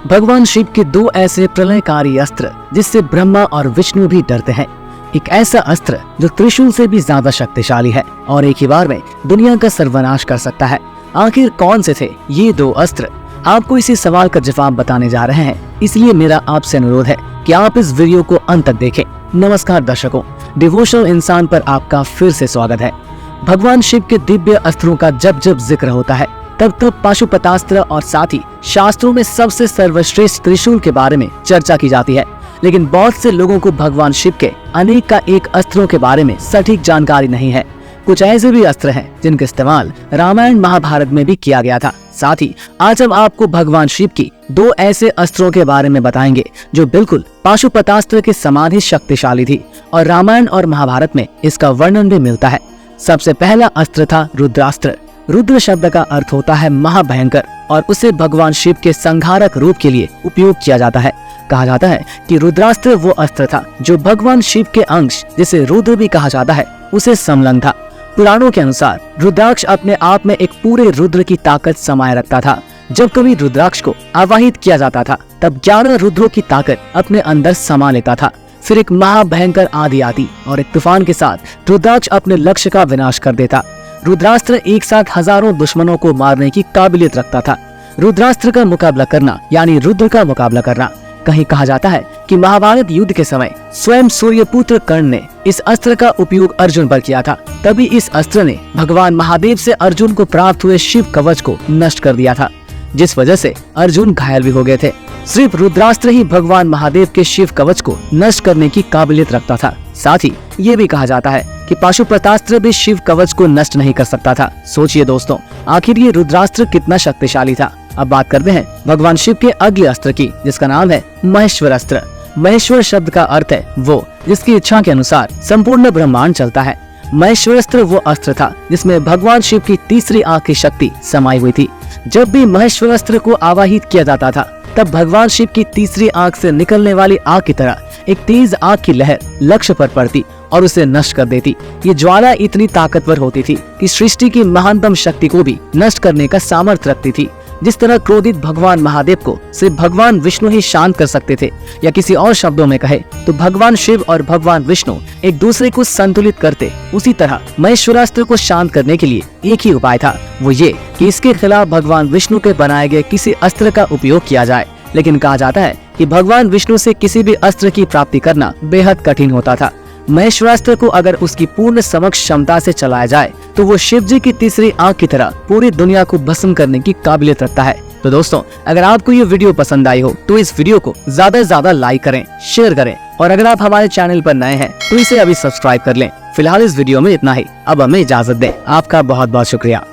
भगवान शिव के दो ऐसे प्रलयकारी अस्त्र जिससे ब्रह्मा और विष्णु भी डरते हैं। एक ऐसा अस्त्र जो त्रिशूल से भी ज्यादा शक्तिशाली है और एक ही बार में दुनिया का सर्वनाश कर सकता है। आखिर कौन से थे ये दो अस्त्र? आपको इसी सवाल का जवाब बताने जा रहे हैं, इसलिए मेरा आपसे अनुरोध है कि आप इस वीडियो को अंत तक देखें। नमस्कार दर्शकों, डिवोशनल इंसान पर आपका फिर से स्वागत है। भगवान शिव के दिव्य अस्त्रों का जब जब जिक्र होता है तब तब पाशुपतास्त्र और साथ ही शास्त्रों में सबसे सर्वश्रेष्ठ त्रिशूल के बारे में चर्चा की जाती है। लेकिन बहुत से लोगों को भगवान शिव के अनेक का एक अस्त्रों के बारे में सटीक जानकारी नहीं है। कुछ ऐसे भी अस्त्र हैं जिनका इस्तेमाल रामायण महाभारत में भी किया गया था। साथ ही आज हम आपको भगवान शिव की दो ऐसे अस्त्रों के बारे में बताएंगे जो बिल्कुल पाशुपतास्त्र के समान ही शक्तिशाली थी और रामायण और महाभारत में इसका वर्णन भी मिलता है। सबसे पहला अस्त्र था रुद्रास्त्र। रुद्र शब्द का अर्थ होता है महाभयंकर और उसे भगवान शिव के संहारक रूप के लिए उपयोग किया जाता है। कहा जाता है कि रुद्रास्त्र वो अस्त्र था जो भगवान शिव के अंश, जिसे रुद्र भी कहा जाता है, उसे संलग्न था। पुराणों के अनुसार रुद्राक्ष अपने आप में एक पूरे रुद्र की ताकत समाये रखता था। जब कभी रुद्राक्ष को आवाहित किया जाता था तब 11 रुद्रों की ताकत अपने अंदर समा लेता था। फिर एक महाभयंकर आंधी आती और एक तूफान के साथ रुद्राक्ष अपने लक्ष्य का विनाश कर देता। रुद्रास्त्र एक साथ हजारों दुश्मनों को मारने की काबिलियत रखता था। रुद्रास्त्र का मुकाबला करना यानी रुद्र का मुकाबला करना। कहीं कहा जाता है कि महाभारत युद्ध के समय स्वयं सूर्यपुत्र कर्ण ने इस अस्त्र का उपयोग अर्जुन पर किया था। तभी इस अस्त्र ने भगवान महादेव से अर्जुन को प्राप्त हुए शिव कवच को नष्ट कर दिया था, जिस वजह से अर्जुन घायल भी हो गए थे। सिर्फ रुद्रास्त्र ही भगवान महादेव के शिव कवच को नष्ट करने की काबिलियत रखता था। साथ ही ये भी कहा जाता है कि पाशुपतास्त्र भी शिव कवच को नष्ट नहीं कर सकता था। सोचिए दोस्तों, आखिर ये रुद्रास्त्र कितना शक्तिशाली था। अब बात करते हैं भगवान शिव के अगले अस्त्र की, जिसका नाम है महेश्वर अस्त्र। महेश्वर शब्द का अर्थ है वो जिसकी इच्छा के अनुसार संपूर्ण ब्रह्मांड चलता है। महेश्वर अस्त्र वो अस्त्र था जिसमें भगवान शिव की तीसरी आंख की शक्ति समाई हुई थी। जब भी महेश्वर अस्त्र को आवाहित किया जाता था तब भगवान शिव की तीसरी आंख से निकलने वाली आग की तरह एक तेज आग की लहर लक्ष्य पर पड़ती और उसे नष्ट कर देती। ये ज्वाला इतनी ताकतवर होती थी कि सृष्टि की महानतम शक्ति को भी नष्ट करने का सामर्थ्य रखती थी। जिस तरह क्रोधित भगवान महादेव को सिर्फ भगवान विष्णु ही शांत कर सकते थे, या किसी और शब्दों में कहे तो भगवान शिव और भगवान विष्णु एक दूसरे को संतुलित करते, उसी तरह महेश्वरास्त्र को शांत करने के लिए एक ही उपाय था, वो ये कि इसके खिलाफ भगवान विष्णु के बनाए गए किसी अस्त्र का उपयोग किया जाए। लेकिन कहा जाता है कि भगवान विष्णु से किसी भी अस्त्र की प्राप्ति करना बेहद कठिन होता था। महेश्वरास्त्र को अगर उसकी पूर्ण समक्ष क्षमता से चलाया जाए तो वो शिव जी की तीसरी आंख की तरह पूरी दुनिया को भस्म करने की काबिलियत रखता है। तो दोस्तों, अगर आपको ये वीडियो पसंद आई हो तो इस वीडियो को ज्यादा से ज्यादा लाइक करें, शेयर करें और अगर आप हमारे चैनल पर नए हैं तो इसे अभी सब्सक्राइब कर लें। फिलहाल इस वीडियो में इतना ही। अब हमें इजाजत दें। आपका बहुत बहुत शुक्रिया।